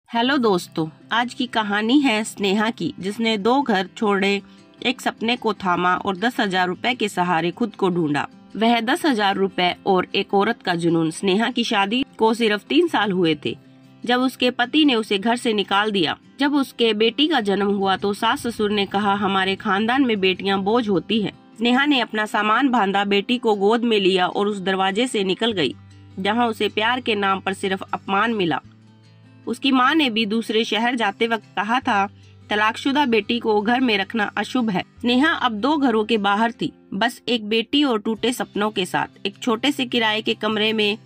Hello दोस्तों, आज की कहानी है स्नेहा की, जिसने 2 घर छोड़े, एक सपने को थामा और 10,000 रुपए के सहारे खुद को ढूंढा। वह 10,000 रुपए और एक औरत का जुनून। स्नेहा की शादी को सिर्फ 3 साल हुए थे जब उसके पति ने उसे घर से निकाल दिया। जब उसके बेटी का जन्म हुआ तो सास ससुर ने कहा, हमारे खानदान में बेटियां बोझ होती है। स्नेहा ने अपना सामान बांधा, बेटी को गोद में लिया और उस दरवाजे से निकल गई जहाँ उसे प्यार के नाम पर सिर्फ अपमान मिला। उसकी माँ ने भी दूसरे शहर जाते वक्त कहा था, तलाकशुदा बेटी को घर में रखना अशुभ है। स्नेहा अब 2 घरों के बाहर थी, बस एक बेटी और टूटे सपनों के साथ। एक छोटे से किराए के कमरे में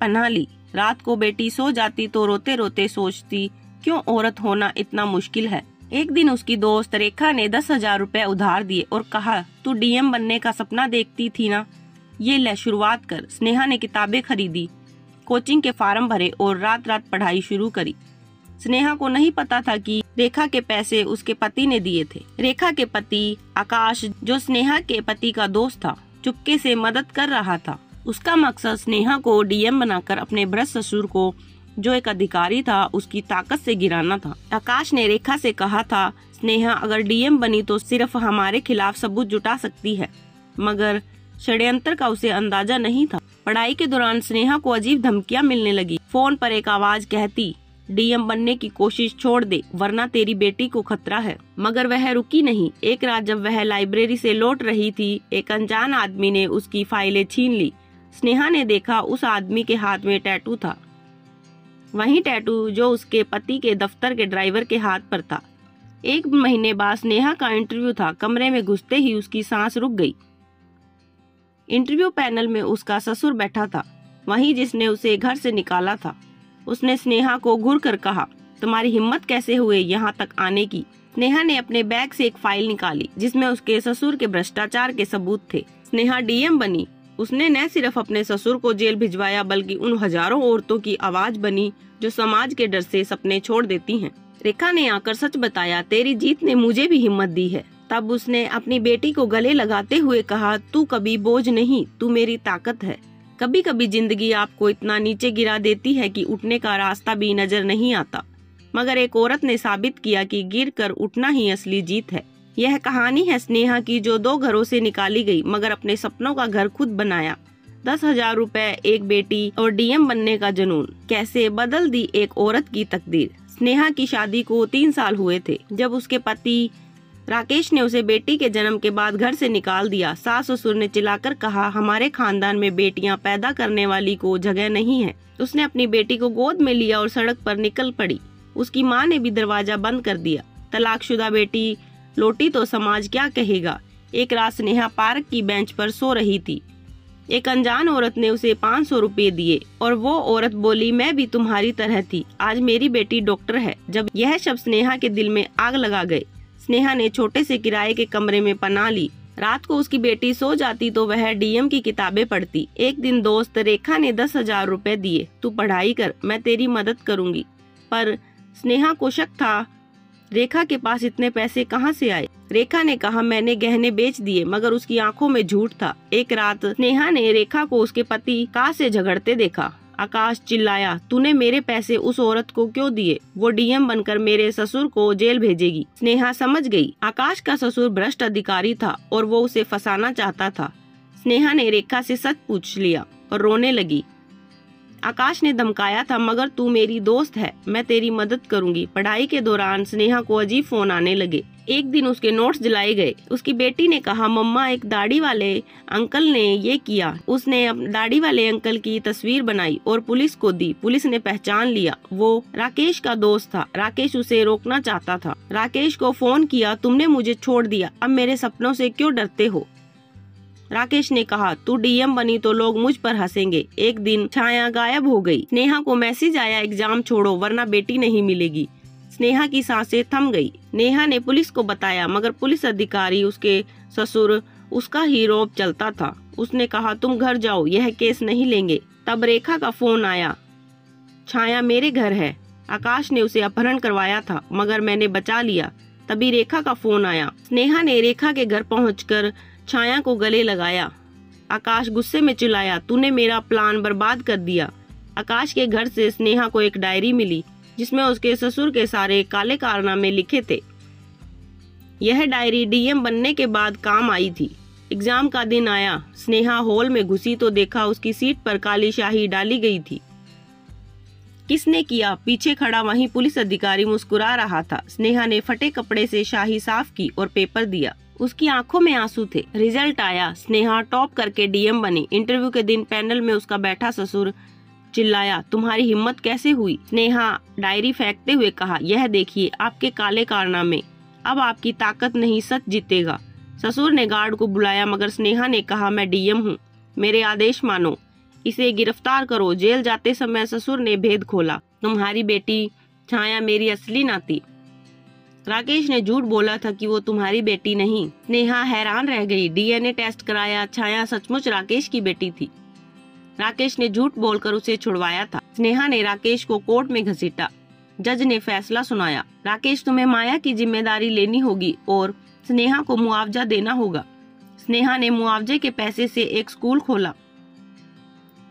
पनाह ली। रात को बेटी सो जाती तो रोते रोते सोचती, क्यों औरत होना इतना मुश्किल है। एक दिन उसकी दोस्त रेखा ने 10,000 रुपए उधार दिए और कहा, तू डीएम बनने का सपना देखती थी ना, ये ले शुरुआत कर। स्नेहा ने किताबें खरीदी, कोचिंग के फार्म भरे और रात रात पढ़ाई शुरू करी। स्नेहा को नहीं पता था कि रेखा के पैसे उसके पति ने दिए थे। रेखा के पति आकाश, जो स्नेहा के पति का दोस्त था, चुपके से मदद कर रहा था। उसका मकसद स्नेहा को डीएम बनाकर अपने भ्रष्ट ससुर को, जो एक अधिकारी था, उसकी ताकत से गिराना था। आकाश ने रेखा से कहा था, स्नेहा अगर डीएम बनी तो सिर्फ हमारे खिलाफ सबूत जुटा सकती है, मगर षड्यंत्र का उसे अंदाजा नहीं था। पढ़ाई के दौरान स्नेहा को अजीब धमकियां मिलने लगी। फोन पर एक आवाज कहती, डीएम बनने की कोशिश छोड़ दे वरना तेरी बेटी को खतरा है। मगर वह रुकी नहीं। एक रात जब वह लाइब्रेरी से लौट रही थी, एक अनजान आदमी ने उसकी फाइलें छीन ली। स्नेहा ने देखा, उस आदमी के हाथ में टैटू था, वही टैटू जो उसके पति के दफ्तर के ड्राइवर के हाथ पर था। 1 महीने बाद स्नेहा का इंटरव्यू था। कमरे में घुसते ही उसकी सांस रुक गई। इंटरव्यू पैनल में उसका ससुर बैठा था, वही जिसने उसे घर से निकाला था। उसने स्नेहा को घूर कर कहा, तुम्हारी हिम्मत कैसे हुई यहाँ तक आने की। स्नेहा ने अपने बैग से एक फाइल निकाली जिसमें उसके ससुर के भ्रष्टाचार के सबूत थे। स्नेहा डीएम बनी। उसने न सिर्फ अपने ससुर को जेल भिजवाया, बल्कि उन हजारों औरतों की आवाज बनी जो समाज के डर से सपने छोड़ देती हैं। रेखा ने आकर सच बताया, तेरी जीत ने मुझे भी हिम्मत दी है। तब उसने अपनी बेटी को गले लगाते हुए कहा, तू कभी बोझ नहीं, तू मेरी ताकत है। कभी कभी जिंदगी आपको इतना नीचे गिरा देती है कि उठने का रास्ता भी नजर नहीं आता, मगर एक औरत ने साबित किया कि गिर कर उठना ही असली जीत है। यह कहानी है स्नेहा की, जो 2 घरों से निकाली गई मगर अपने सपनों का घर खुद बनाया। 10,000 रुपए, एक बेटी और डीएम बनने का जुनून, कैसे बदल दी एक औरत की तकदीर। स्नेहा की शादी को 3 साल हुए थे जब उसके पति राकेश ने उसे बेटी के जन्म के बाद घर से निकाल दिया। सास ससुर ने चिल्लाकर कहा, हमारे खानदान में बेटियां पैदा करने वाली को जगह नहीं है। उसने अपनी बेटी को गोद में लिया और सड़क पर निकल पड़ी। उसकी माँ ने भी दरवाजा बंद कर दिया। तलाकशुदा बेटी लौटी तो समाज क्या कहेगा। एक रात स्नेहा पार्क की बेंच पर सो रही थी। एक अनजान औरत ने उसे 500 रुपए दिए और वो औरत बोली, मैं भी तुम्हारी तरह थी, आज मेरी बेटी डॉक्टर है। जब यह शब्द स्नेहा के दिल में आग लगा गए। स्नेहा ने छोटे से किराए के कमरे में पनाह ली। रात को उसकी बेटी सो जाती तो वह डीएम की किताबें पढ़ती। एक दिन दोस्त रेखा ने 10,000 रुपए दिए, तू पढ़ाई कर, मैं तेरी मदद करूंगी। पर स्नेहा को शक था, रेखा के पास इतने पैसे कहाँ से आए। रेखा ने कहा, मैंने गहने बेच दिए, मगर उसकी आंखों में झूठ था। एक रात स्नेहा ने रेखा को उसके पति आकाश से झगड़ते देखा। आकाश चिल्लाया, तूने मेरे पैसे उस औरत को क्यों दिए? वो डीएम बनकर मेरे ससुर को जेल भेजेगी। स्नेहा समझ गई, आकाश का ससुर भ्रष्ट अधिकारी था और वो उसे फंसाना चाहता था। स्नेहा ने रेखा से सच पूछ लिया और रोने लगी। आकाश ने धमकाया था, मगर तू मेरी दोस्त है, मैं तेरी मदद करूंगी। पढ़ाई के दौरान स्नेहा को अजीब फोन आने लगे। एक दिन उसके नोट्स जलाए गए। उसकी बेटी ने कहा, मम्मा, एक दाढ़ी वाले अंकल ने ये किया। उसने दाढ़ी वाले अंकल की तस्वीर बनाई और पुलिस को दी। पुलिस ने पहचान लिया, वो राकेश का दोस्त था। राकेश उसे रोकना चाहता था। राकेश को फोन किया, तुमने मुझे छोड़ दिया, अब मेरे सपनों से क्यों डरते हो? राकेश ने कहा, तू डीएम बनी तो लोग मुझ पर हंसेंगे। एक दिन छाया गायब हो गई। स्नेहा को मैसेज आया, एग्जाम छोड़ो वरना बेटी नहीं मिलेगी। स्नेहा की सांसें थम गई। नेहा ने पुलिस को बताया, मगर पुलिस अधिकारी, उसके ससुर, उसका ही रौब चलता था। उसने कहा, तुम घर जाओ, यह केस नहीं लेंगे। तब रेखा का फोन आया, छाया मेरे घर है, आकाश ने उसे अपहरण करवाया था, मगर मैंने बचा लिया। तभी रेखा का फोन आया। स्नेहा ने रेखा के घर पहुंचकर छाया को गले लगाया। आकाश गुस्से में चिल्लाया, तूने मेरा प्लान बर्बाद कर दिया। आकाश के घर से स्नेहा को एक डायरी मिली जिसमें उसके ससुर के सारे काले कारनामे लिखे थे। यह डायरी डीएम बनने के बाद काम आई थी। एग्जाम का दिन आया। स्नेहा हॉल में घुसी तो देखा उसकी सीट पर काली स्याही डाली गई थी। किसने किया? पीछे खड़ा वहीं पुलिस अधिकारी मुस्कुरा रहा था। स्नेहा ने फटे कपड़े से स्याही साफ की और पेपर दिया। उसकी आंखों में आंसू थे। रिजल्ट आया। स्नेहा टॉप करके डीएम बनी। इंटरव्यू के दिन पैनल में उसका बैठा ससुर चिल्लाया, तुम्हारी हिम्मत कैसे हुई? स्नेहा डायरी फेंकते हुए कहा, यह देखिए आपके काले कारनामे। अब आपकी ताकत नहीं, सच जीतेगा। ससुर ने गार्ड को बुलाया मगर स्नेहा ने कहा, मैं डीएम हूँ, मेरे आदेश मानो, इसे गिरफ्तार करो। जेल जाते समय ससुर ने भेद खोला, तुम्हारी बेटी छाया मेरी असली नाती। राकेश ने झूठ बोला था कि वो तुम्हारी बेटी नहीं। स्नेहा हैरान रह गई। डीएनए टेस्ट कराया, छाया सचमुच राकेश की बेटी थी। राकेश ने झूठ बोलकर उसे छुड़वाया था। स्नेहा ने राकेश को कोर्ट में घसीटा। जज ने फैसला सुनाया, राकेश तुम्हें माया की जिम्मेदारी लेनी होगी और स्नेहा को मुआवजा देना होगा। स्नेहा ने मुआवजे के पैसे से एक स्कूल खोला।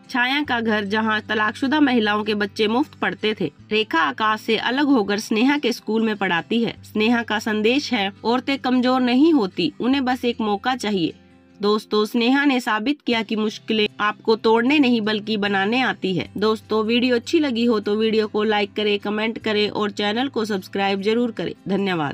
छाया का घर जहां तलाकशुदा महिलाओं के बच्चे मुफ्त पढ़ते थे। रेखा आकाश से अलग होकर स्नेहा के स्कूल में पढ़ाती है। स्नेहा का संदेश है, औरतें कमजोर नहीं होती, उन्हें बस एक मौका चाहिए। दोस्तों, स्नेहा ने साबित किया कि मुश्किलें आपको तोड़ने नहीं बल्कि बनाने आती है। दोस्तों, वीडियो अच्छी लगी हो तो वीडियो को लाइक करें, कमेंट करें और चैनल को सब्सक्राइब जरूर करें। धन्यवाद।